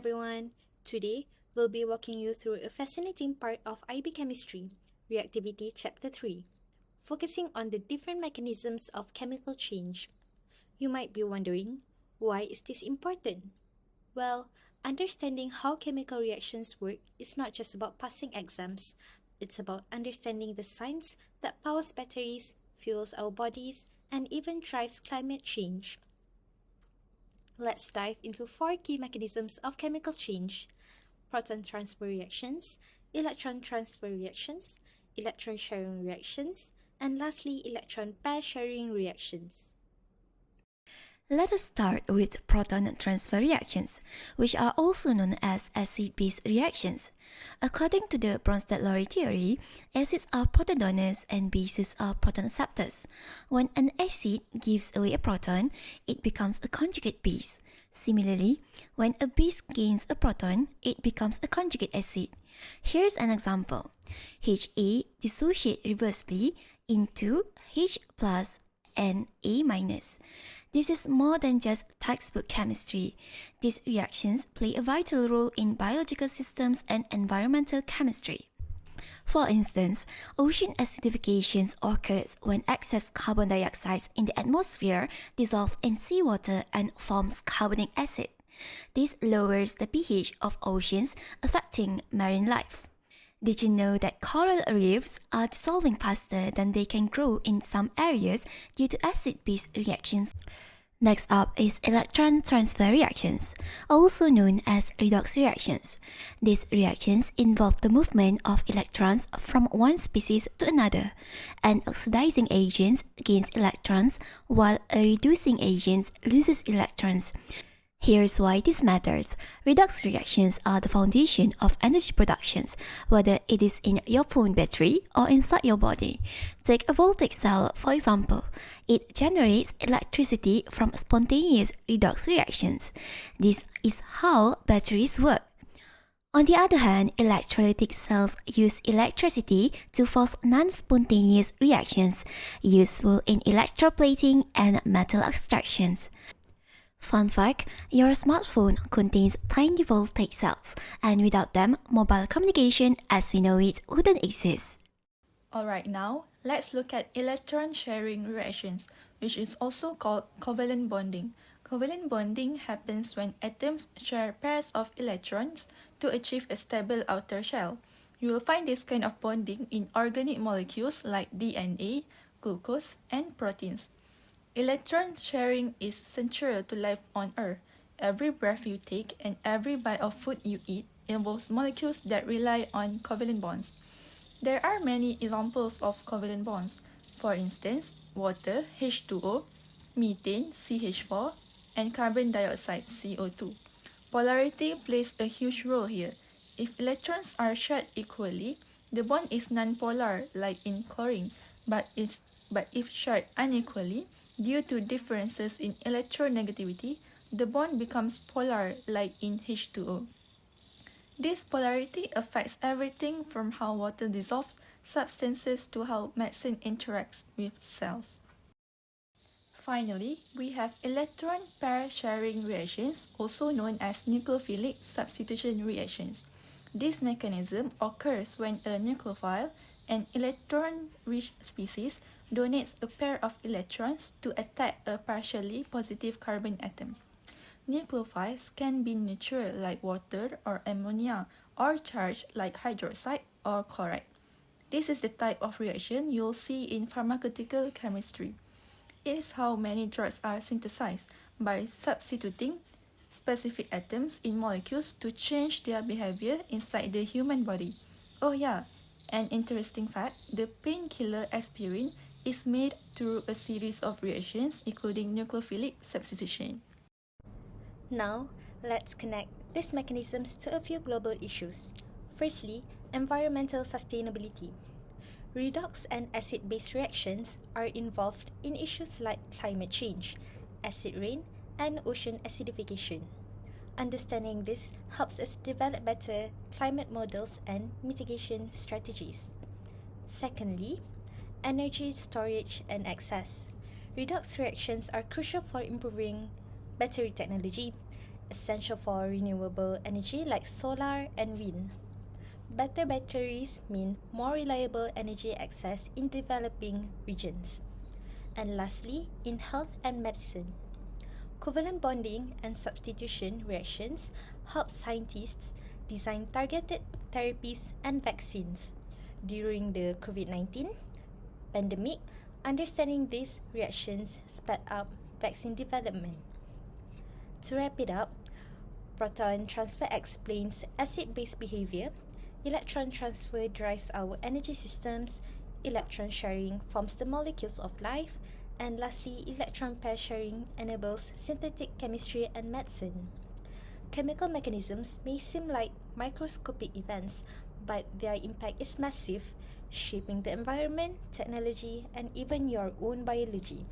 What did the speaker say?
everyone. Today, we'll be walking you through a fascinating part of IB chemistry, Reactivity Chapter 3, focusing on the different mechanisms of chemical change. You might be wondering, why is this important? Well, understanding how chemical reactions work is not just about passing exams, it's about understanding the science that powers batteries, fuels our bodies, and even drives climate change. Let's dive into four key mechanisms of chemical change: proton transfer reactions, electron transfer reactions, electron sharing reactions, and lastly, electron pair sharing reactions. Let us start with proton transfer reactions, which are also known as acid-base reactions. According to the Bronsted-Lowry theory, acids are proton donors and bases are proton acceptors. When an acid gives away a proton, it becomes a conjugate base. Similarly, when a base gains a proton, it becomes a conjugate acid. Here's an example. Ha dissociates reversibly into H plus and A minus. This is more than just textbook chemistry. These reactions play a vital role in biological systems and environmental chemistry. For instance, ocean acidification occurs when excess carbon dioxide in the atmosphere dissolves in seawater and forms carbonic acid. This lowers the pH of oceans, affecting marine life. Did you know that coral reefs are dissolving faster than they can grow in some areas due to acid-base reactions? Next up is electron transfer reactions, also known as redox reactions. These reactions involve the movement of electrons from one species to another. An oxidizing agent gains electrons while a reducing agent loses electrons. Here's why this matters. Redox reactions are the foundation of energy productions, whether it is in your phone battery or inside your body. Take a voltaic cell, for example. It generates electricity from spontaneous redox reactions. This is how batteries work. On the other hand, electrolytic cells use electricity to force non-spontaneous reactions, useful in electroplating and metal extractions. Fun fact, your smartphone contains tiny voltaic cells, and without them, mobile communication as we know it wouldn't exist. Alright, now let's look at electron sharing reactions, which is also called covalent bonding. Covalent bonding happens when atoms share pairs of electrons to achieve a stable outer shell. You will find this kind of bonding in organic molecules like DNA, glucose, and proteins. Electron sharing is central to life on Earth. Every breath you take and every bite of food you eat involves molecules that rely on covalent bonds. There are many examples of covalent bonds. For instance, water H2O, methane CH4, and carbon dioxide CO2. Polarity plays a huge role here. If electrons are shared equally, the bond is nonpolar like in chlorine, but if shared unequally, due to differences in electronegativity, the bond becomes polar like in H2O. This polarity affects everything from how water dissolves substances to how medicine interacts with cells. Finally, we have electron pair sharing reactions, also known as nucleophilic substitution reactions. This mechanism occurs when a nucleophile, an electron-rich species, donates a pair of electrons to attack a partially positive carbon atom. Nucleophiles can be neutral like water or ammonia, or charged like hydroxide or chloride. This is the type of reaction you'll see in pharmaceutical chemistry. It is how many drugs are synthesized, by substituting specific atoms in molecules to change their behavior inside the human body. Oh yeah, an interesting fact, the painkiller aspirin is made through a series of reactions including nucleophilic substitution. Now, let's connect these mechanisms to a few global issues. Firstly, environmental sustainability. Redox and acid-base reactions are involved in issues like climate change, acid rain, and ocean acidification. Understanding this helps us develop better climate models and mitigation strategies. Secondly, energy storage and access. Redox reactions are crucial for improving battery technology. essential for renewable energy like solar and wind. Better batteries mean more reliable energy access in developing regions. And lastly, in health and medicine, covalent bonding and substitution reactions help scientists design targeted therapies and vaccines. During the COVID-19 pandemic, understanding these reactions sped up vaccine development. To wrap it up, proton transfer explains acid-base behavior, electron transfer drives our energy systems, electron sharing forms the molecules of life, and lastly, electron pair sharing enables synthetic chemistry and medicine. Chemical mechanisms may seem like microscopic events, but their impact is massive, shaping the environment, technology, and even your own biology.